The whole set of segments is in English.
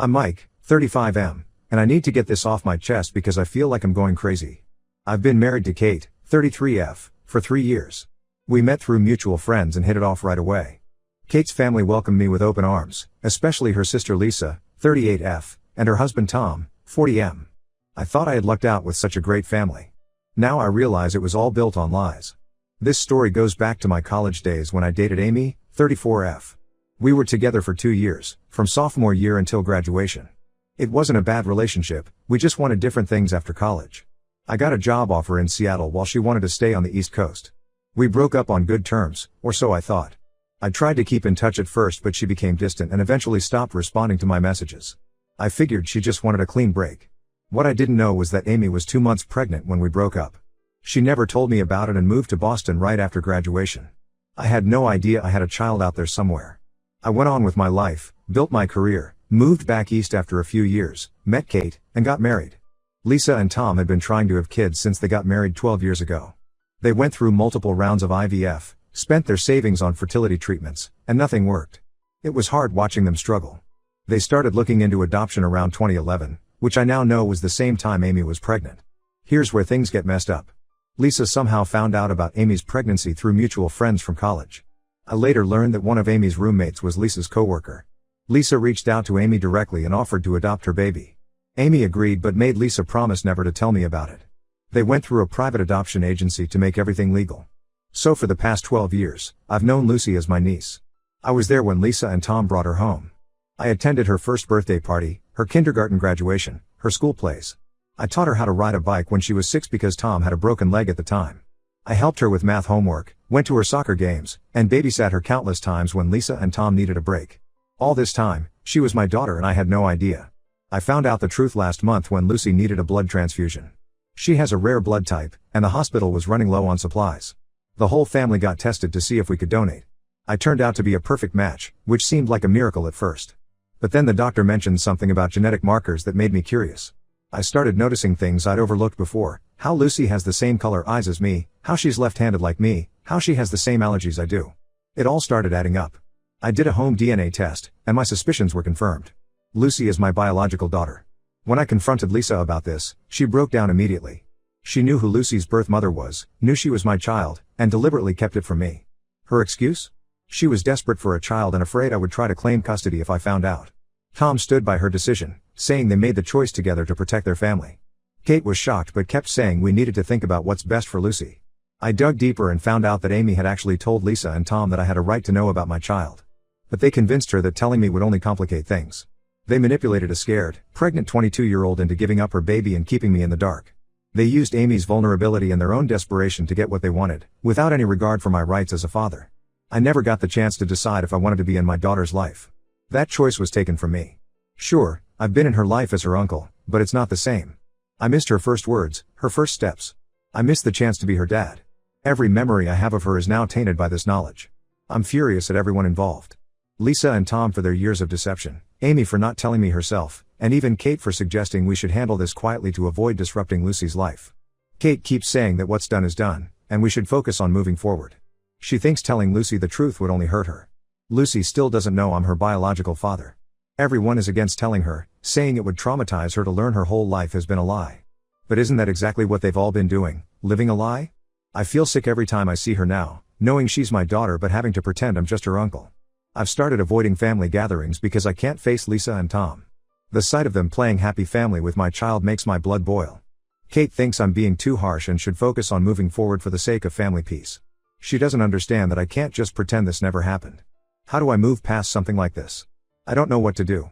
I'm Mike, 35M, and I need to get this off my chest because I feel like I'm going crazy. I've been married to Kate, 33F, for 3 years. We met through mutual friends and hit it off right away. Kate's family welcomed me with open arms, especially her sister Lisa, 38F, and her husband Tom, 40M. I thought I had lucked out with such a great family. Now I realize it was all built on lies. This story goes back to my college days when I dated Amy, 34F. We were together for 2 years, from sophomore year until graduation. It wasn't a bad relationship, we just wanted different things after college. I got a job offer in Seattle while she wanted to stay on the East Coast. We broke up on good terms, or so I thought. I tried to keep in touch at first, but she became distant and eventually stopped responding to my messages. I figured she just wanted a clean break. What I didn't know was that Amy was 2 months pregnant when we broke up. She never told me about it and moved to Boston right after graduation. I had no idea I had a child out there somewhere. I went on with my life, built my career, moved back east after a few years, met Kate, and got married. Lisa and Tom had been trying to have kids since they got married 12 years ago. They went through multiple rounds of IVF, spent their savings on fertility treatments, and nothing worked. It was hard watching them struggle. They started looking into adoption around 2011, which I now know was the same time Amy was pregnant. Here's where things get messed up. Lisa somehow found out about Amy's pregnancy through mutual friends from college. I later learned that one of Amy's roommates was Lisa's coworker. Lisa reached out to Amy directly and offered to adopt her baby. Amy agreed but made Lisa promise never to tell me about it. They went through a private adoption agency to make everything legal. So for the past 12 years, I've known Lucy as my niece. I was there when Lisa and Tom brought her home. I attended her first birthday party, her kindergarten graduation, her school plays. I taught her how to ride a bike when she was 6 because Tom had a broken leg at the time. I helped her with math homework, went to her soccer games, and babysat her countless times when Lisa and Tom needed a break. All this time, she was my daughter and I had no idea. I found out the truth last month when Lucy needed a blood transfusion. She has a rare blood type, and the hospital was running low on supplies. The whole family got tested to see if we could donate. I turned out to be a perfect match, which seemed like a miracle at first. But then the doctor mentioned something about genetic markers that made me curious. I started noticing things I'd overlooked before, how Lucy has the same color eyes as me, how she's left-handed like me, how she has the same allergies I do. It all started adding up. I did a home DNA test, and my suspicions were confirmed. Lucy is my biological daughter. When I confronted Lisa about this, she broke down immediately. She knew who Lucy's birth mother was, knew she was my child, and deliberately kept it from me. Her excuse? She was desperate for a child and afraid I would try to claim custody if I found out. Tom stood by her decision, saying they made the choice together to protect their family. Kate was shocked but kept saying we needed to think about what's best for Lucy. I dug deeper and found out that Amy had actually told Lisa and Tom that I had a right to know about my child. But they convinced her that telling me would only complicate things. They manipulated a scared, pregnant 22-year-old into giving up her baby and keeping me in the dark. They used Amy's vulnerability and their own desperation to get what they wanted, without any regard for my rights as a father. I never got the chance to decide if I wanted to be in my daughter's life. That choice was taken from me. Sure, I've been in her life as her uncle, but it's not the same. I missed her first words, her first steps. I missed the chance to be her dad. Every memory I have of her is now tainted by this knowledge. I'm furious at everyone involved. Lisa and Tom for their years of deception, Amy for not telling me herself, and even Kate for suggesting we should handle this quietly to avoid disrupting Lucy's life. Kate keeps saying that what's done is done, and we should focus on moving forward. She thinks telling Lucy the truth would only hurt her. Lucy still doesn't know I'm her biological father. Everyone is against telling her, saying it would traumatize her to learn her whole life has been a lie. But isn't that exactly what they've all been doing, living a lie? I feel sick every time I see her now, knowing she's my daughter but having to pretend I'm just her uncle. I've started avoiding family gatherings because I can't face Lisa and Tom. The sight of them playing happy family with my child makes my blood boil. Kate thinks I'm being too harsh and should focus on moving forward for the sake of family peace. She doesn't understand that I can't just pretend this never happened. How do I move past something like this? I don't know what to do.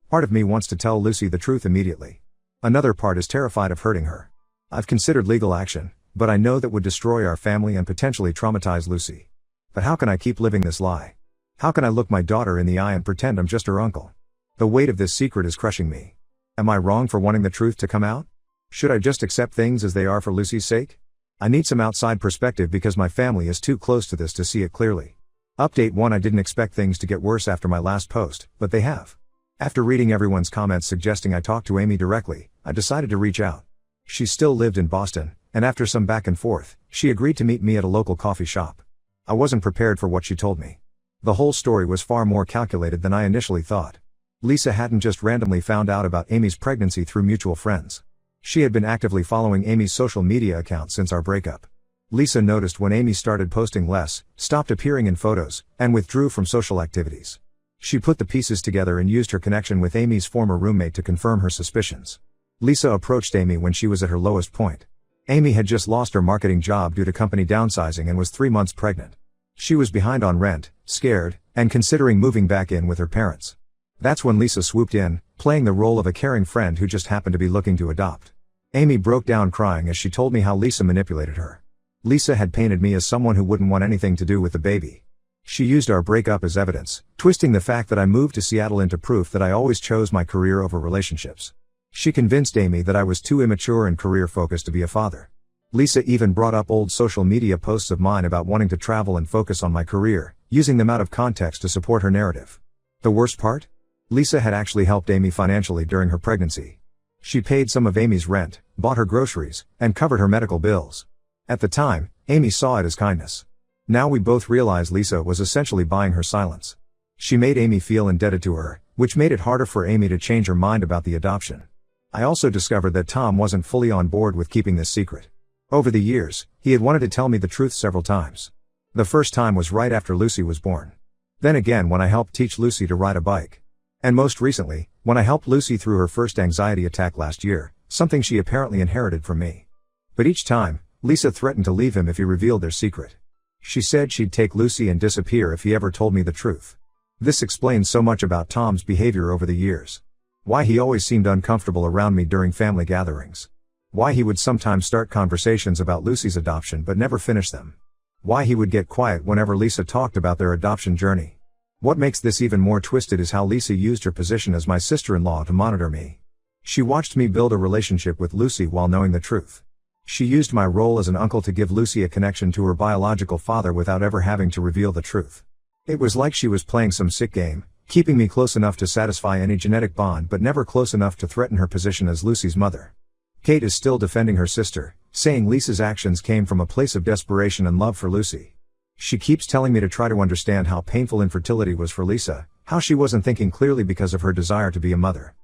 Part of me wants to tell Lucy the truth immediately. Another part is terrified of hurting her. I've considered legal action, but I know that would destroy our family and potentially traumatize Lucy. But how can I keep living this lie? How can I look my daughter in the eye and pretend I'm just her uncle? The weight of this secret is crushing me. Am I wrong for wanting the truth to come out? Should I just accept things as they are for Lucy's sake? I need some outside perspective because my family is too close to this to see it clearly. Update 1: I didn't expect things to get worse after my last post, but they have. After reading everyone's comments suggesting I talk to Amy directly, I decided to reach out. She still lived in Boston, and after some back and forth, she agreed to meet me at a local coffee shop. I wasn't prepared for what she told me. The whole story was far more calculated than I initially thought. Lisa hadn't just randomly found out about Amy's pregnancy through mutual friends. She had been actively following Amy's social media account since our breakup. Lisa noticed when Amy started posting less, stopped appearing in photos, and withdrew from social activities. She put the pieces together and used her connection with Amy's former roommate to confirm her suspicions. Lisa approached Amy when she was at her lowest point. Amy had just lost her marketing job due to company downsizing and was 3 months pregnant. She was behind on rent, scared, and considering moving back in with her parents. That's when Lisa swooped in, playing the role of a caring friend who just happened to be looking to adopt. Amy broke down crying as she told me how Lisa manipulated her. Lisa had painted me as someone who wouldn't want anything to do with the baby. She used our breakup as evidence, twisting the fact that I moved to Seattle into proof that I always chose my career over relationships. She convinced Amy that I was too immature and career-focused to be a father. Lisa even brought up old social media posts of mine about wanting to travel and focus on my career, using them out of context to support her narrative. The worst part? Lisa had actually helped Amy financially during her pregnancy. She paid some of Amy's rent, bought her groceries, and covered her medical bills. At the time, Amy saw it as kindness. Now we both realize Lisa was essentially buying her silence. She made Amy feel indebted to her, which made it harder for Amy to change her mind about the adoption. I also discovered that Tom wasn't fully on board with keeping this secret. Over the years, he had wanted to tell me the truth several times. The first time was right after Lucy was born. Then again when I helped teach Lucy to ride a bike. And most recently, when I helped Lucy through her first anxiety attack last year, something she apparently inherited from me. But each time, Lisa threatened to leave him if he revealed their secret. She said she'd take Lucy and disappear if he ever told me the truth. This explains so much about Tom's behavior over the years. Why he always seemed uncomfortable around me during family gatherings. Why he would sometimes start conversations about Lucy's adoption but never finish them. Why he would get quiet whenever Lisa talked about their adoption journey. What makes this even more twisted is how Lisa used her position as my sister-in-law to monitor me. She watched me build a relationship with Lucy while knowing the truth. She used my role as an uncle to give Lucy a connection to her biological father without ever having to reveal the truth. It was like she was playing some sick game, keeping me close enough to satisfy any genetic bond but never close enough to threaten her position as Lucy's mother. Kate is still defending her sister, saying Lisa's actions came from a place of desperation and love for Lucy. She keeps telling me to try to understand how painful infertility was for Lisa, how she wasn't thinking clearly because of her desire to be a mother.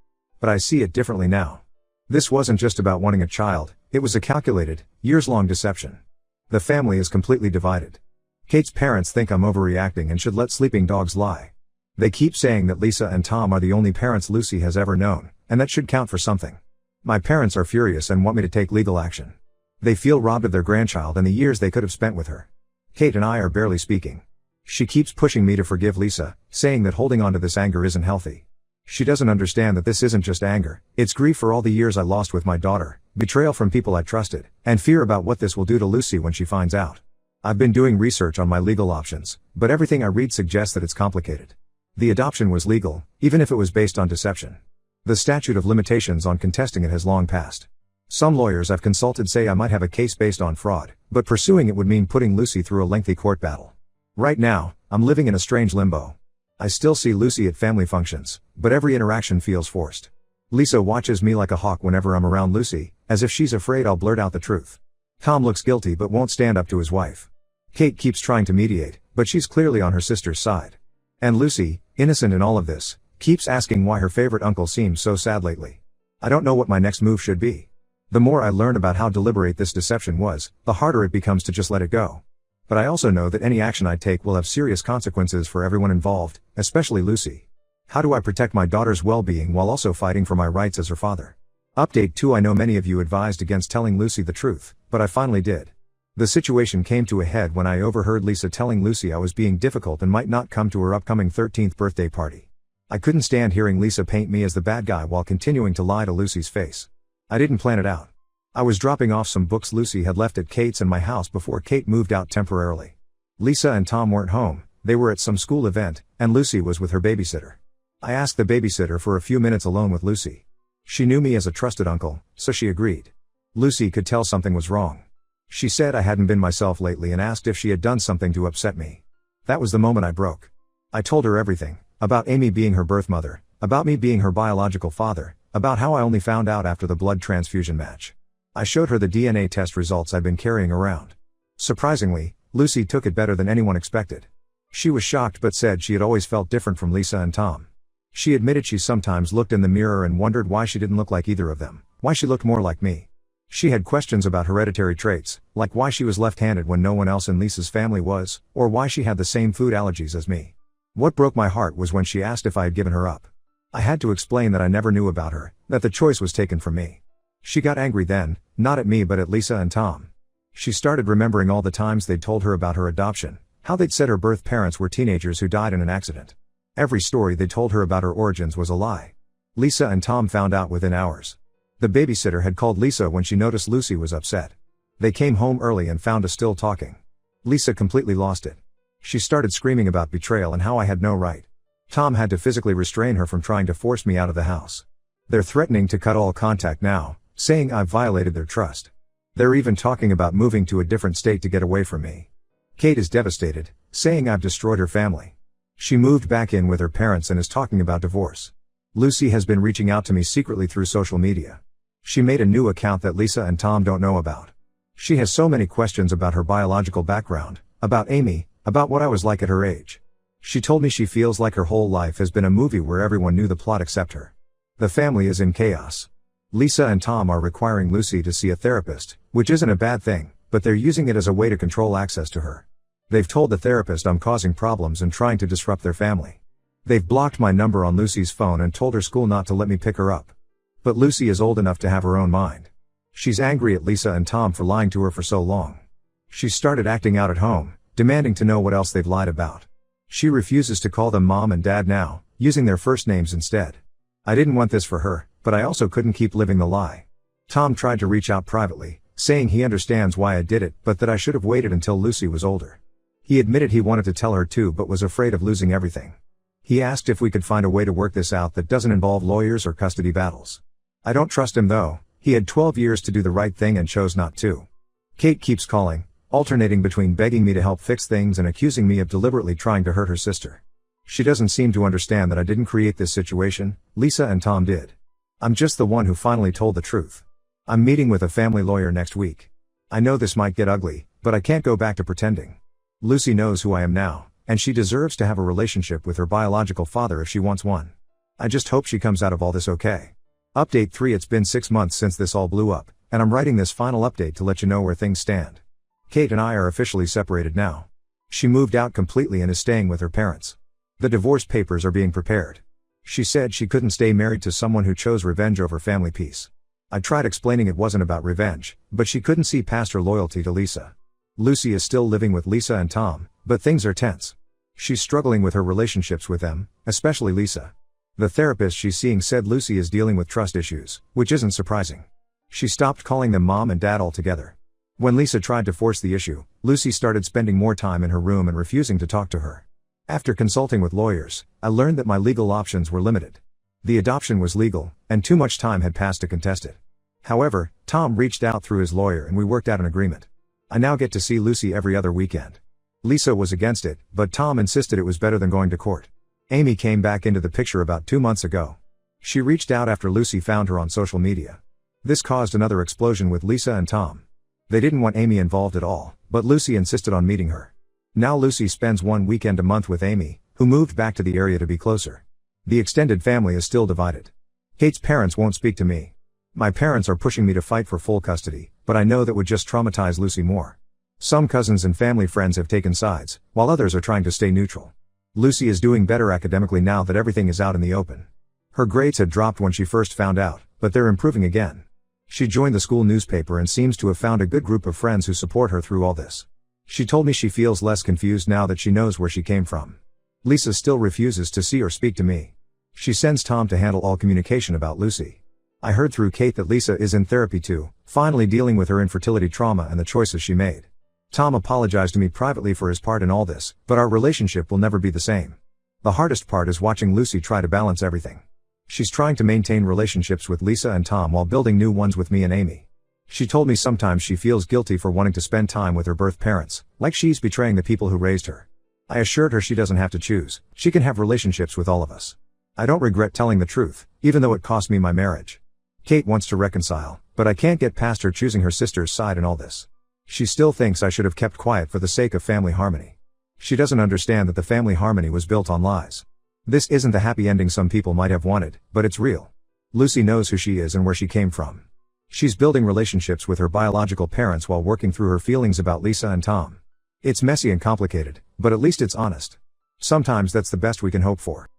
But I see it differently now. This wasn't just about wanting a child, it was a calculated, years-long deception. The family is completely divided. Kate's parents think I'm overreacting and should let sleeping dogs lie. They keep saying that Lisa and Tom are the only parents Lucy has ever known, and that should count for something. My parents are furious and want me to take legal action. They feel robbed of their grandchild and the years they could have spent with her. Kate and I are barely speaking. She keeps pushing me to forgive Lisa, saying that holding on to this anger isn't healthy. She doesn't understand that this isn't just anger, it's grief for all the years I lost with my daughter, betrayal from people I trusted, and fear about what this will do to Lucy when she finds out. I've been doing research on my legal options, but everything I read suggests that it's complicated. The adoption was legal, even if it was based on deception. The statute of limitations on contesting it has long passed. Some lawyers I've consulted say I might have a case based on fraud, but pursuing it would mean putting Lucy through a lengthy court battle. Right now, I'm living in a strange limbo. I still see Lucy at family functions, but every interaction feels forced. Lisa watches me like a hawk whenever I'm around Lucy, as if she's afraid I'll blurt out the truth. Tom looks guilty but won't stand up to his wife. Kate keeps trying to mediate, but she's clearly on her sister's side. And Lucy, innocent in all of this, keeps asking why her favorite uncle seems so sad lately. I don't know what my next move should be. The more I learn about how deliberate this deception was, the harder it becomes to just let it go. But I also know that any action I take will have serious consequences for everyone involved, especially Lucy. How do I protect my daughter's well-being while also fighting for my rights as her father? Update 2: I know many of you advised against telling Lucy the truth, but I finally did. The situation came to a head when I overheard Lisa telling Lucy I was being difficult and might not come to her upcoming 13th birthday party. I couldn't stand hearing Lisa paint me as the bad guy while continuing to lie to Lucy's face. I didn't plan it out. I was dropping off some books Lucy had left at Kate's and my house before Kate moved out temporarily. Lisa and Tom weren't home, they were at some school event, and Lucy was with her babysitter. I asked the babysitter for a few minutes alone with Lucy. She knew me as a trusted uncle, so she agreed. Lucy could tell something was wrong. She said I hadn't been myself lately and asked if she had done something to upset me. That was the moment I broke. I told her everything, about Amy being her birth mother, about me being her biological father, about how I only found out after the blood transfusion match. I showed her the DNA test results I'd been carrying around. Surprisingly, Lucy took it better than anyone expected. She was shocked but said she had always felt different from Lisa and Tom. She admitted she sometimes looked in the mirror and wondered why she didn't look like either of them, why she looked more like me. She had questions about hereditary traits, like why she was left-handed when no one else in Lisa's family was, or why she had the same food allergies as me. What broke my heart was when she asked if I had given her up. I had to explain that I never knew about her, that the choice was taken from me. She got angry then, not at me but at Lisa and Tom. She started remembering all the times they'd told her about her adoption, how they'd said her birth parents were teenagers who died in an accident. Every story they told her about her origins was a lie. Lisa and Tom found out within hours. The babysitter had called Lisa when she noticed Lucy was upset. They came home early and found us still talking. Lisa completely lost it. She started screaming about betrayal and how I had no right. Tom had to physically restrain her from trying to force me out of the house. They're threatening to cut all contact now, saying I've violated their trust. They're even talking about moving to a different state to get away from me. Kate is devastated, saying I've destroyed her family. She moved back in with her parents and is talking about divorce. Lucy has been reaching out to me secretly through social media. She made a new account that Lisa and Tom don't know about. She has so many questions about her biological background, about Amy, about what I was like at her age. She told me she feels like her whole life has been a movie where everyone knew the plot except her. The family is in chaos. Lisa and Tom are requiring Lucy to see a therapist, which isn't a bad thing, but they're using it as a way to control access to her. They've told the therapist I'm causing problems and trying to disrupt their family. They've blocked my number on Lucy's phone and told her school not to let me pick her up. But Lucy is old enough to have her own mind. She's angry at Lisa and Tom for lying to her for so long. She started acting out at home, demanding to know what else they've lied about. She refuses to call them mom and dad now, using their first names instead. I didn't want this for her, but I also couldn't keep living the lie. Tom tried to reach out privately, saying he understands why I did it, but that I should have waited until Lucy was older. He admitted he wanted to tell her too but was afraid of losing everything. He asked if we could find a way to work this out that doesn't involve lawyers or custody battles. I don't trust him though. He had 12 years to do the right thing and chose not to. Kate keeps calling, alternating between begging me to help fix things and accusing me of deliberately trying to hurt her sister. She doesn't seem to understand that I didn't create this situation, Lisa and Tom did. I'm just the one who finally told the truth. I'm meeting with a family lawyer next week. I know this might get ugly, but I can't go back to pretending. Lucy knows who I am now, and she deserves to have a relationship with her biological father if she wants one. I just hope she comes out of all this okay. Update 3. It's been 6 months since this all blew up, and I'm writing this final update to let you know where things stand. Kate and I are officially separated now. She moved out completely and is staying with her parents. The divorce papers are being prepared. She said she couldn't stay married to someone who chose revenge over family peace. I tried explaining it wasn't about revenge, but she couldn't see past her loyalty to Lisa. Lucy is still living with Lisa and Tom, but things are tense. She's struggling with her relationships with them, especially Lisa. The therapist she's seeing said Lucy is dealing with trust issues, which isn't surprising. She stopped calling them mom and dad altogether. When Lisa tried to force the issue, Lucy started spending more time in her room and refusing to talk to her. After consulting with lawyers, I learned that my legal options were limited. The adoption was legal, and too much time had passed to contest it. However, Tom reached out through his lawyer and we worked out an agreement. I now get to see Lucy every other weekend. Lisa was against it, but Tom insisted it was better than going to court. Amy came back into the picture about 2 months ago. She reached out after Lucy found her on social media. This caused another explosion with Lisa and Tom. They didn't want Amy involved at all, but Lucy insisted on meeting her. Now Lucy spends 1 weekend a month with Amy, who moved back to the area to be closer. The extended family is still divided. Kate's parents won't speak to me. My parents are pushing me to fight for full custody, but I know that would just traumatize Lucy more. Some cousins and family friends have taken sides, while others are trying to stay neutral. Lucy is doing better academically now that everything is out in the open. Her grades had dropped when she first found out, but they're improving again. She joined the school newspaper and seems to have found a good group of friends who support her through all this. She told me she feels less confused now that she knows where she came from. Lisa still refuses to see or speak to me. She sends Tom to handle all communication about Lucy. I heard through Kate that Lisa is in therapy too, finally dealing with her infertility trauma and the choices she made. Tom apologized to me privately for his part in all this, but our relationship will never be the same. The hardest part is watching Lucy try to balance everything. She's trying to maintain relationships with Lisa and Tom while building new ones with me and Amy. She told me sometimes she feels guilty for wanting to spend time with her birth parents, like she's betraying the people who raised her. I assured her she doesn't have to choose, she can have relationships with all of us. I don't regret telling the truth, even though it cost me my marriage. Kate wants to reconcile, but I can't get past her choosing her sister's side in all this. She still thinks I should have kept quiet for the sake of family harmony. She doesn't understand that the family harmony was built on lies. This isn't the happy ending some people might have wanted, but it's real. Lucy knows who she is and where she came from. She's building relationships with her biological parents while working through her feelings about Lisa and Tom. It's messy and complicated, but at least it's honest. Sometimes that's the best we can hope for.